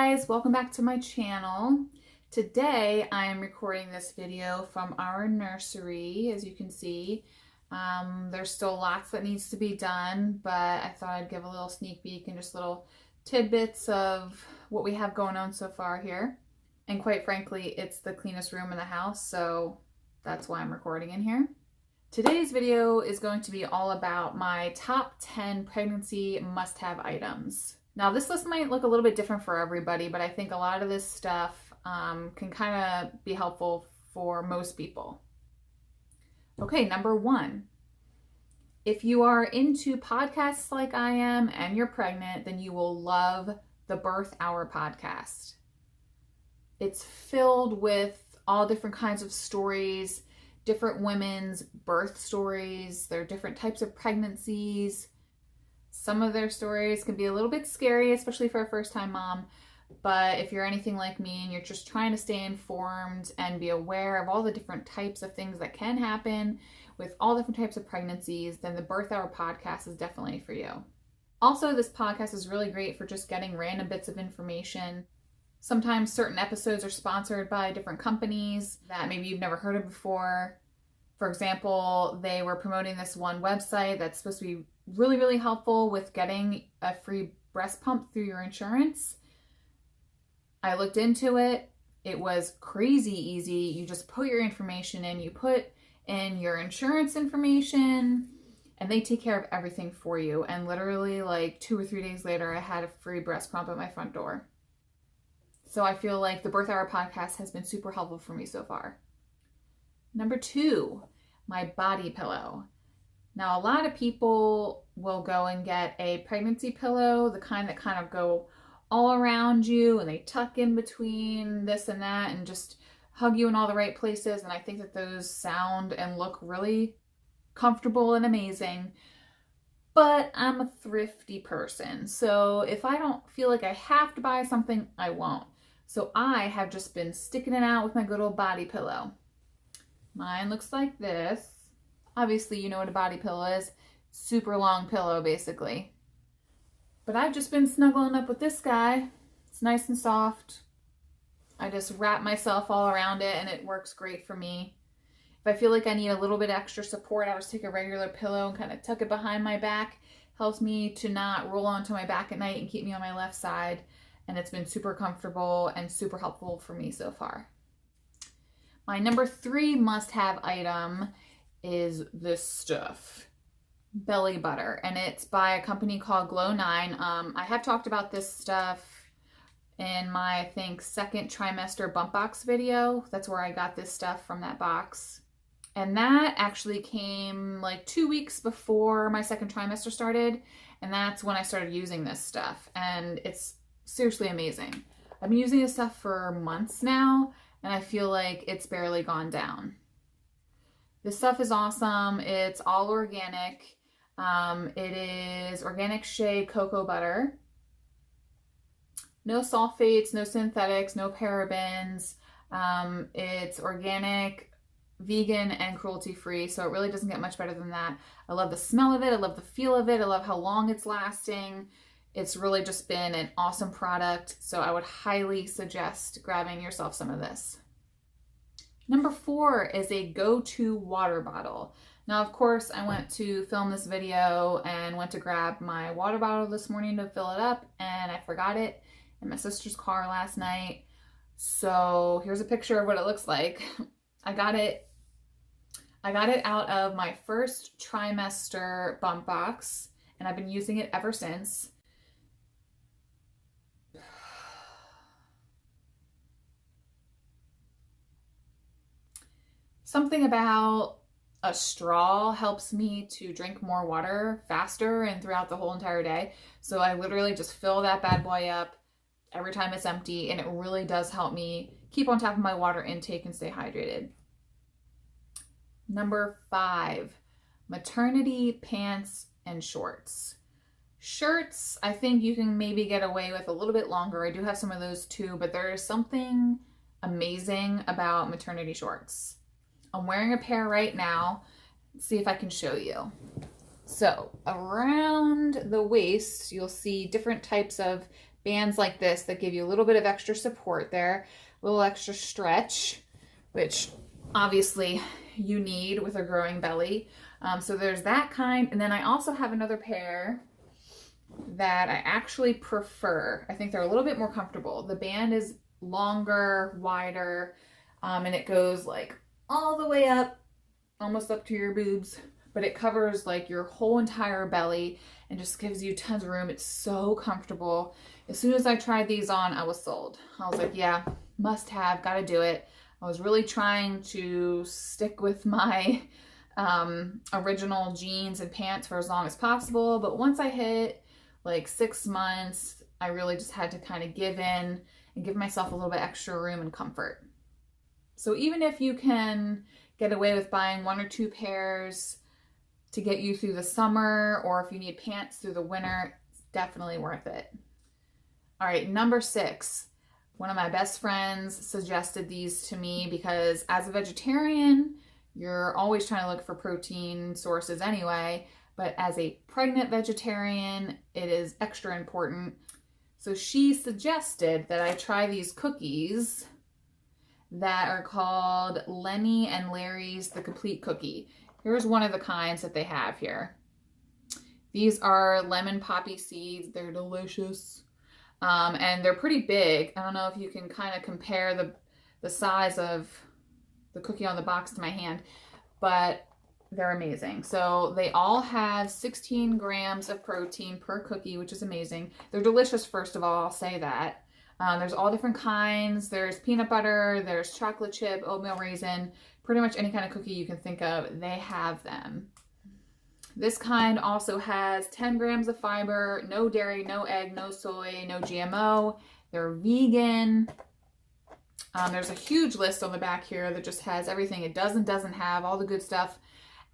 guys, welcome back to my channel. Today I am recording this video from our nursery. As you can see, there's still lots that needs to be done, but I thought I'd give a little sneak peek and just little tidbits of what we have going on so far here. And quite frankly, it's the cleanest room in the house, so that's why I'm recording in here. Today's video is going to be all about my top 10 pregnancy must-have items. Now, this list might look a little bit different for everybody, but I think a lot of this stuff can kind of be helpful for most people. Okay, number 1. If you are into podcasts like I am and you're pregnant, then you will love the Birth Hour podcast. It's filled with all different kinds of stories, different women's birth stories. There are different types of pregnancies. Some of their stories can be a little bit scary, especially for a first-time mom. But if you're anything like me and you're just trying to stay informed and be aware of all the different types of things that can happen with all different types of pregnancies, then the Birth Hour podcast is definitely for you. Also, this podcast is really great for just getting random bits of information. Sometimes certain episodes are sponsored by different companies that maybe you've never heard of before. For example, they were promoting this one website that's supposed to be really, really helpful with getting a free breast pump through your insurance. I looked into it. It was crazy easy. You just put your information in, you put in your insurance information, and they take care of everything for you. And literally like 2 or 3 days later, I had a free breast pump at my front door. So I feel like the Birth Hour podcast has been super helpful for me so far. Number 2, my body pillow. Now, a lot of people will go and get a pregnancy pillow, the kind that kind of go all around you and they tuck in between this and that and just hug you in all the right places. And I think that those sound and look really comfortable and amazing. But I'm a thrifty person, so if I don't feel like I have to buy something, I won't. So I have just been sticking it out with my good old body pillow. Mine looks like this. Obviously, you know what a body pillow is. Super long pillow, basically. But I've just been snuggling up with this guy. It's nice and soft. I just wrap myself all around it and it works great for me. If I feel like I need a little bit extra support, I'll just take a regular pillow and kind of tuck it behind my back. Helps me to not roll onto my back at night and keep me on my left side. And it's been super comfortable and super helpful for me so far. My number 3 must-have item is this stuff, belly butter, and it's by a company called Glow 9. I have talked about this stuff in my, I think, second trimester bump box video. That's where I got this stuff from that box. And that actually came like 2 weeks before my second trimester started, and that's when I started using this stuff, and it's seriously amazing. I've been using this stuff for months now, and I feel like it's barely gone down. This stuff is awesome. It's all organic. It is organic shea cocoa butter. No sulfates, no synthetics, no parabens. It's organic, vegan, and cruelty-free, so it really doesn't get much better than that. I love the smell of it. I love the feel of it. I love how long it's lasting. It's really just been an awesome product, so I would highly suggest grabbing yourself some of this. Number 4 is a go-to water bottle. Now, of course, I went to film this video and went to grab my water bottle this morning to fill it up, and I forgot it in my sister's car last night. So here's a picture of what it looks like. I got it out of my first trimester bump box, and I've been using it ever since. Something about a straw helps me to drink more water faster and throughout the whole entire day. So I literally just fill that bad boy up every time it's empty, and it really does help me keep on top of my water intake and stay hydrated. Number 5, maternity pants and shorts. Shirts, I think you can maybe get away with a little bit longer. I do have some of those too, but there is something amazing about maternity shorts. I'm wearing a pair right now. Let's see if I can show you. So around the waist, you'll see different types of bands like this that give you a little bit of extra support there, a little extra stretch, which obviously you need with a growing belly. So there's that kind. And then I also have another pair that I actually prefer. I think they're a little bit more comfortable. The band is longer, wider, and it goes like all the way up, almost up to your boobs, but it covers like your whole entire belly and just gives you tons of room. It's so comfortable. As soon as I tried these on, I was sold. I was like, yeah, must have, gotta do it. I was really trying to stick with my original jeans and pants for as long as possible, but once I hit like 6 months, I really just had to kind of give in and give myself a little bit extra room and comfort. So even if you can get away with buying 1 or 2 pairs to get you through the summer, or if you need pants through the winter, it's definitely worth it. All right, number 6. One of my best friends suggested these to me because as a vegetarian, you're always trying to look for protein sources anyway, but as a pregnant vegetarian, it is extra important. So she suggested that I try these cookies that are called Lenny and Larry's The Complete Cookie. Here's one of the kinds that they have here. These are lemon poppy seeds. They're delicious. And they're pretty big. I don't know if you can kind of compare the size of the cookie on the box to my hand, but they're amazing. So they all have 16 grams of protein per cookie, which is amazing. They're delicious, first of all, I'll say that. There's all different kinds. There's peanut butter, there's chocolate chip, oatmeal raisin, pretty much any kind of cookie you can think of, they have them. This kind also has 10 grams of fiber, no dairy, no egg, no soy, no GMO. They're vegan. There's a huge list on the back here that just has everything it does and doesn't have, all the good stuff,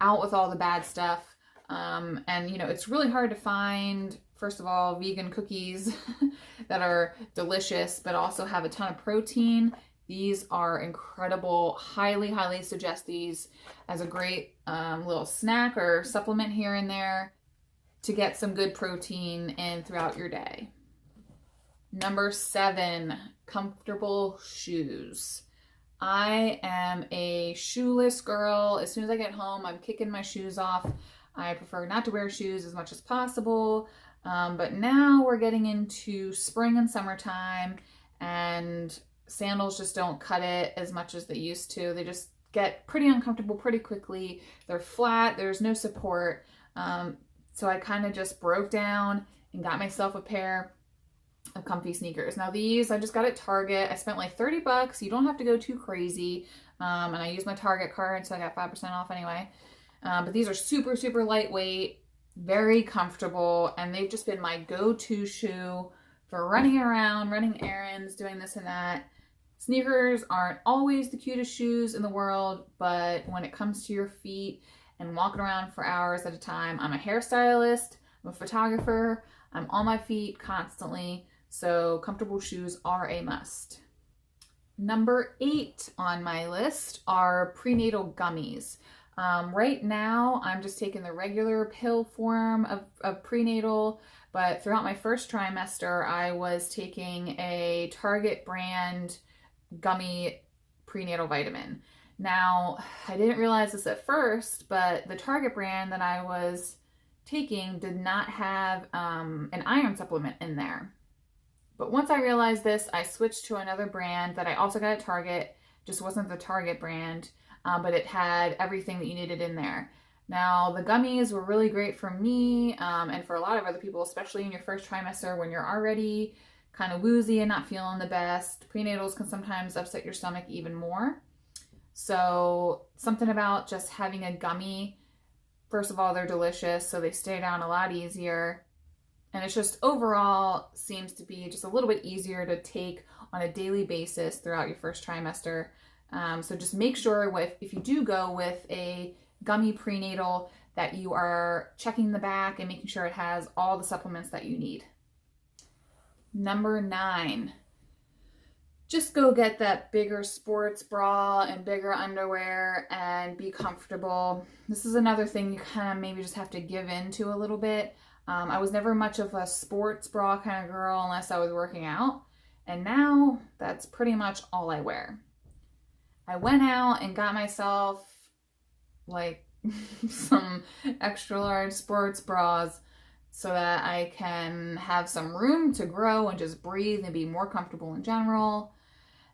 out with all the bad stuff. And you know, it's really hard to find, first of all, vegan cookies that are delicious, but also have a ton of protein. These are incredible. Highly, highly suggest these as a great little snack or supplement here and there to get some good protein in throughout your day. Number 7, comfortable shoes. I am a shoeless girl. As soon as I get home, I'm kicking my shoes off. I prefer not to wear shoes as much as possible. But now we're getting into spring and summertime, and sandals just don't cut it as much as they used to. They just get pretty uncomfortable pretty quickly. They're flat, there's no support. So I kind of just broke down and got myself a pair of comfy sneakers. Now these I just got at Target. I spent like $30. You don't have to go too crazy. And I used my Target card, so I got 5% off anyway. But these are super, super lightweight, very comfortable, and they've just been my go-to shoe for running around, running errands, doing this and that. Sneakers aren't always the cutest shoes in the world, but when it comes to your feet and walking around for hours at a time, I'm a hairstylist, I'm a photographer, I'm on my feet constantly, so comfortable shoes are a must. Number 8 on my list are prenatal gummies. Right now, I'm just taking the regular pill form of prenatal, but throughout my first trimester, I was taking a Target brand gummy prenatal vitamin. Now, I didn't realize this at first, but the Target brand that I was taking did not have an iron supplement in there. But once I realized this, I switched to another brand that I also got at Target. Just wasn't the Target brand, but it had everything that you needed in there. Now, the gummies were really great for me and for a lot of other people, especially in your first trimester when you're already kind of woozy and not feeling the best. Prenatals can sometimes upset your stomach even more. So something about just having a gummy, first of all, they're delicious, so they stay down a lot easier. And it's just overall seems to be just a little bit easier to take on a daily basis throughout your first trimester. So just make sure if you do go with a gummy prenatal that you are checking the back and making sure it has all the supplements that you need. Number 9, just go get that bigger sports bra and bigger underwear and be comfortable. This is another thing you kind of maybe just have to give in to a little bit. I was never much of a sports bra kind of girl unless I was working out. And now that's pretty much all I wear. I went out and got myself like some extra large sports bras so that I can have some room to grow and just breathe and be more comfortable in general.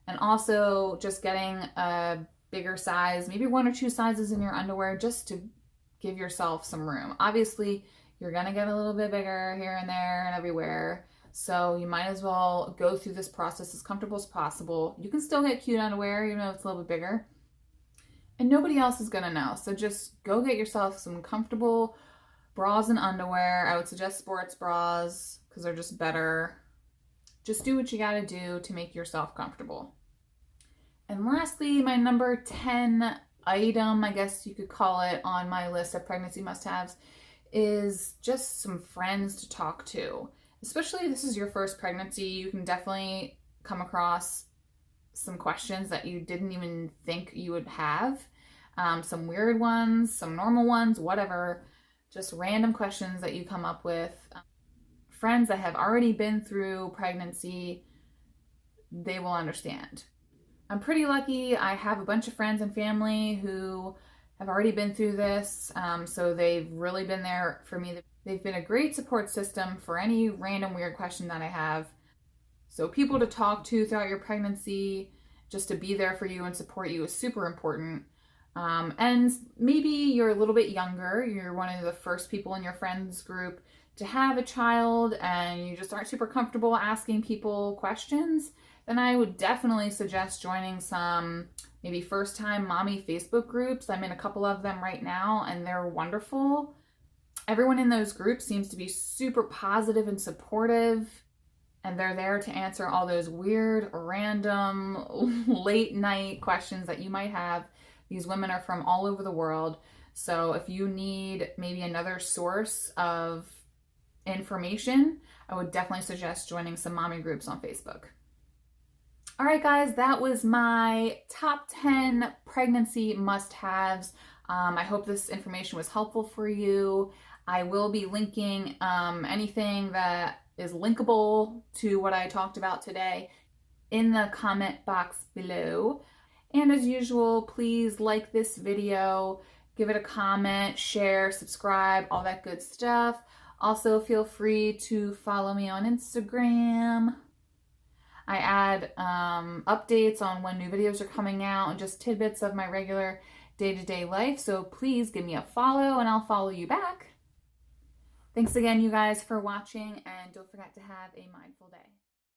And also just getting a bigger size, maybe 1 or 2 sizes in your underwear, just to give yourself some room. Obviously, you're gonna get a little bit bigger here and there and everywhere. So you might as well go through this process as comfortable as possible. You can still get cute underwear, even though it's a little bit bigger. And nobody else is gonna know. So just go get yourself some comfortable bras and underwear. I would suggest sports bras because they're just better. Just do what you gotta do to make yourself comfortable. And lastly, my number 10 item, I guess you could call it, on my list of pregnancy must-haves is just some friends to talk to. Especially if this is your first pregnancy, you can definitely come across some questions that you didn't even think you would have. Some weird ones, some normal ones, whatever. Just random questions that you come up with. Friends that have already been through pregnancy, they will understand. I'm pretty lucky. I have a bunch of friends and family who have already been through this, so they've really been there for me. They've been a great support system for any random weird question that I have. So people to talk to throughout your pregnancy, just to be there for you and support you, is super important. And maybe you're a little bit younger, you're one of the first people in your friends group to have a child and you just aren't super comfortable asking people questions, then I would definitely suggest joining some maybe first-time mommy Facebook groups. I'm in a couple of them right now and they're wonderful. Everyone in those groups seems to be super positive and supportive, and they're there to answer all those weird, random, late night questions that you might have. These women are from all over the world. So if you need maybe another source of information, I would definitely suggest joining some mommy groups on Facebook. All right, guys, that was my top 10 pregnancy must-haves. I hope this information was helpful for you. I will be linking anything that is linkable to what I talked about today in the comment box below. And as usual, please like this video, give it a comment, share, subscribe, all that good stuff. Also, feel free to follow me on Instagram. I add updates on when new videos are coming out and just tidbits of my regular day-to-day life. So please give me a follow and I'll follow you back. Thanks again, you guys, for watching, and don't forget to have a mindful day.